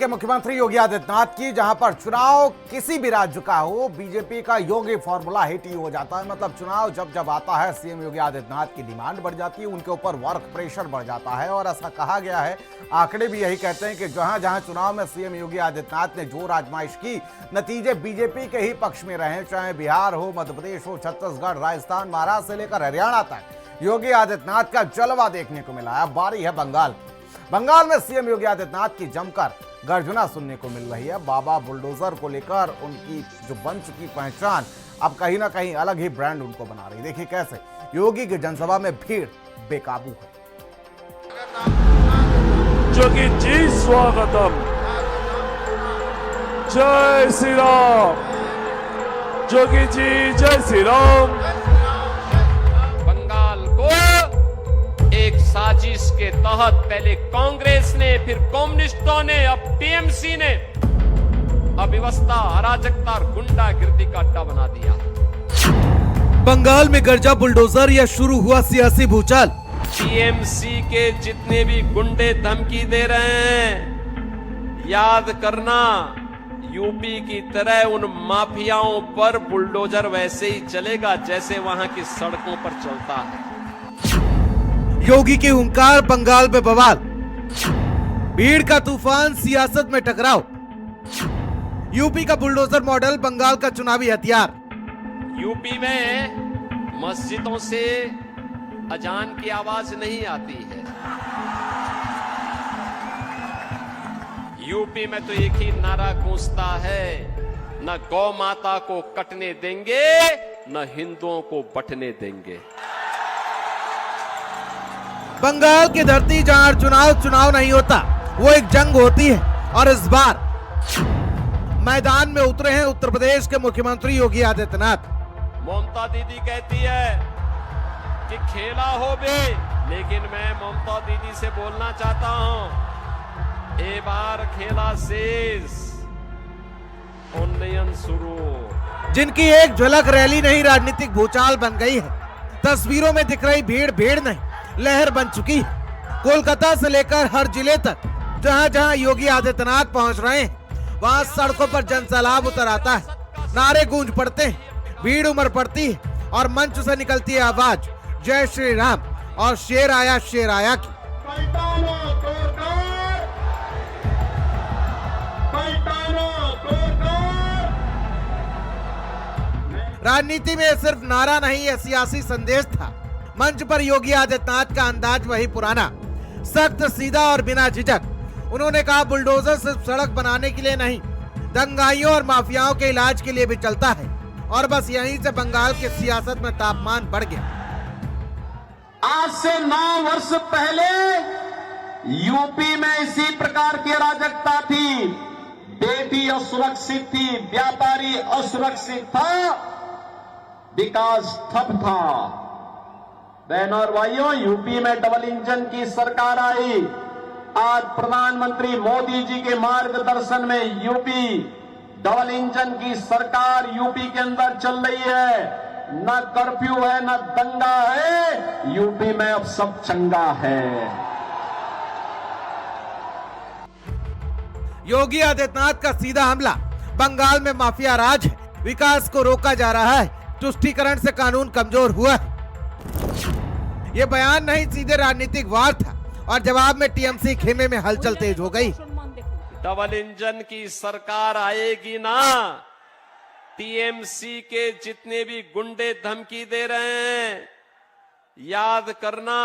के मुख्यमंत्री योगी आदित्यनाथ की, जहां पर चुनाव किसी भी राज्य का हो, बीजेपी का योगी फॉर्मूला हिट ही हो जाता है। मतलब चुनाव जब जब आता है, सीएम योगी आदित्यनाथ की डिमांड बढ़ जाती है, उनके ऊपर वर्क प्रेशर बढ़ जाता है। और ऐसा कहा गया है, आंकड़े भी यही कहते हैं कि जहां जहां चुनाव में सीएम योगी आदित्यनाथ ने जोर आजमाइश की, नतीजे बीजेपी के ही पक्ष में रहे। चाहे बिहार हो, मध्य प्रदेश हो, छत्तीसगढ़, राजस्थान, महाराष्ट्र से लेकर हरियाणा तक योगी आदित्यनाथ का जलवा देखने को मिला है। अब बारी है बंगाल में सीएम योगी आदित्यनाथ की जमकर गर्जना सुनने को मिल रही है। बाबा बुलडोजर को लेकर उनकी जो बन चुकी पहचान अब कहीं ना कहीं अलग ही ब्रांड उनको बना रही। देखिए कैसे योगी की जनसभा में भीड़ बेकाबू है। जोगी जी स्वागतम, जय श्री राम। जोगी जी जय श्री राम। बंगाल को एक साजिश के तहत पहले कांग्रेस ने, फिर कम्युनिस्टों ने, अब टीएमसी ने अव्यवस्था, अराजकता और गुंडागिर्दी का अड्डा बना दिया। बंगाल में गरजा बुलडोजर या शुरू हुआ सियासी भूचाल। टीएमसी के जितने भी गुंडे धमकी दे रहे हैं, याद करना यूपी की तरह उन माफियाओं पर बुलडोजर वैसे ही चलेगा जैसे वहां की सड़कों पर चलता है। योगी के हुंकार, बंगाल में बवाल, भीड़ का तूफान, सियासत में टकराव। यूपी का बुलडोजर मॉडल, बंगाल का चुनावी हथियार। यूपी में मस्जिदों से अजान की आवाज नहीं आती है। यूपी में तो एक ही नारा गूंजता है, न गौ माता को कटने देंगे, न हिंदुओं को बंटने देंगे। बंगाल की धरती जहां चुनाव नहीं होता, वो एक जंग होती है। और इस बार मैदान में उतरे हैं उत्तर प्रदेश के मुख्यमंत्री योगी आदित्यनाथ। ममता दीदी कहती है कि खेला हो भी, लेकिन मैं ममता दीदी से बोलना चाहता हूं, ए बार खेला शेष, उन्नयन शुरू। जिनकी एक झलक रैली नहीं, राजनीतिक भूचाल बन गई है। तस्वीरों में दिख रही भीड़ नहीं, लहर बन चुकी है। कोलकाता से लेकर हर जिले तक जहां जहां योगी आदित्यनाथ पहुंच रहे हैं, वहां सड़कों पर जनसैलाब उतर आता है। नारे गूंज पड़ते हैं, भीड़ उमड़ पड़ती है और मंच से निकलती है आवाज जय श्री राम और शेर आया की। राजनीति में सिर्फ नारा नहीं, यह सियासी संदेश था। मंच पर योगी आदित्यनाथ का अंदाज वही पुराना, सख्त, सीधा और बिना झिझक। उन्होंने कहा बुलडोजर सिर्फ सड़क बनाने के लिए नहीं, दंगाइयों और माफियाओं के इलाज के लिए भी चलता है। और बस यहीं से बंगाल की सियासत में तापमान बढ़ गया। आज से 9 वर्ष पहले यूपी में इसी प्रकार की अराजकता थी। बेटी असुरक्षित थी, व्यापारी असुरक्षित था, विकास ठप था। बहनों और भाइयों, यूपी में डबल इंजन की सरकार आई। आज प्रधानमंत्री मोदी जी के मार्गदर्शन में यूपी डबल इंजन की सरकार यूपी के अंदर चल रही है। न कर्फ्यू है, न दंगा है, यूपी में अब सब चंगा है। योगी आदित्यनाथ का सीधा हमला, बंगाल में माफिया राज है, विकास को रोका जा रहा है, तुष्टीकरण से कानून कमजोर हुआ है। ये बयान नहीं, सीधे राजनीतिक वार था। और जवाब में टीएमसी खेमे में हलचल तेज हो गई। डबल इंजन की सरकार आएगी ना, टीएमसी के जितने भी गुंडे धमकी दे रहे हैं, याद करना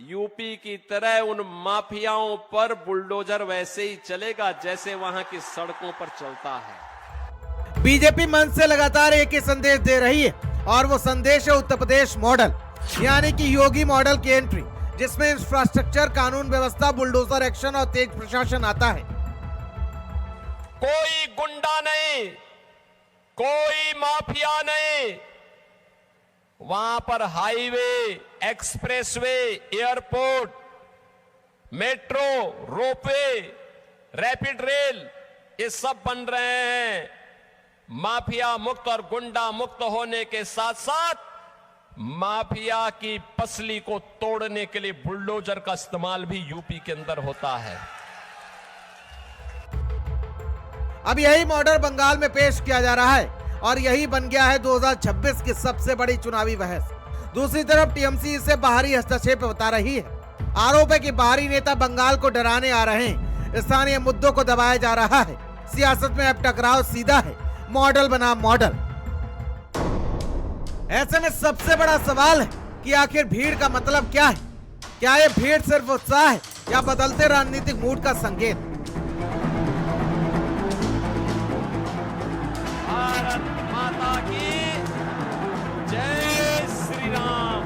यूपी की तरह उन माफियाओं पर बुलडोजर वैसे ही चलेगा जैसे वहां की सड़कों पर चलता है। बीजेपी मंच से लगातार एक ही संदेश दे रही है, और वो संदेश है उत्तर प्रदेश मॉडल, यानी कि योगी मॉडल की एंट्री, जिसमें इंफ्रास्ट्रक्चर, कानून व्यवस्था, बुलडोजर एक्शन और तेज प्रशासन आता है। कोई गुंडा नहीं, कोई माफिया नहीं, वहां पर highway, expressway, airport, metro, ropeway, rapid rail, ये सब बन रहे हैं। माफिया मुक्त और गुंडा मुक्त होने के साथ साथ माफिया की पसली को तोड़ने के लिए बुलडोजर का इस्तेमाल भी यूपी के अंदर होता है। अब यही मॉडल बंगाल में पेश किया जा रहा है और यही बन गया है 2026 की सबसे बड़ी चुनावी बहस। दूसरी तरफ टीएमसी इसे बाहरी हस्तक्षेप बता रही है। आरोप है कि बाहरी नेता बंगाल को डराने आ रहे हैं, स्थानीय मुद्दों को दबाया जा रहा है। सियासत में अब टकराव सीधा है, मॉडल बनाम मॉडल। ऐसे में सबसे बड़ा सवाल है कि आखिर भीड़ का मतलब क्या है? क्या ये भीड़ सिर्फ उत्साह है या बदलते राजनीतिक मूड का संकेत? भारत माता की जय श्री राम,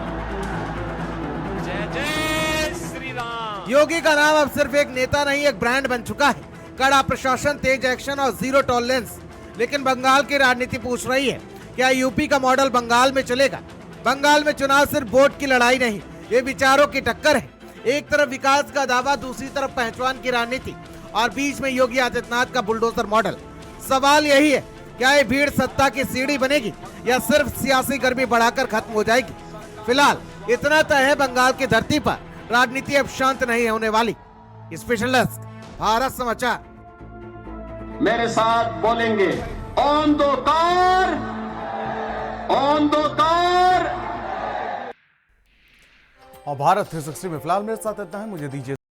जय जय श्री राम। योगी का नाम अब सिर्फ एक नेता नहीं, एक ब्रांड बन चुका है। कड़ा प्रशासन, तेज एक्शन और जीरो टॉलरेंस। लेकिन बंगाल की राजनीति पूछ रही है, क्या यूपी का मॉडल बंगाल में चलेगा? बंगाल में चुनाव सिर्फ वोट की लड़ाई नहीं, ये विचारों की टक्कर है। एक तरफ विकास का दावा, दूसरी तरफ पहचान की राजनीति और बीच में योगी आदित्यनाथ का बुलडोजर मॉडल। सवाल यही है, क्या ये भीड़ सत्ता की सीढ़ी बनेगी या सिर्फ सियासी गर्मी बढ़ाकर खत्म हो जाएगी? फिलहाल इतना तय है, बंगाल की धरती पर राजनीति अब शांत नहीं होने वाली। स्पेशल डेस्क, भारत समाचार। मेरे साथ बोलेंगे on the car, on the car. और भारत 360 में फिलहाल मेरे साथ इतना है, मुझे दीजिए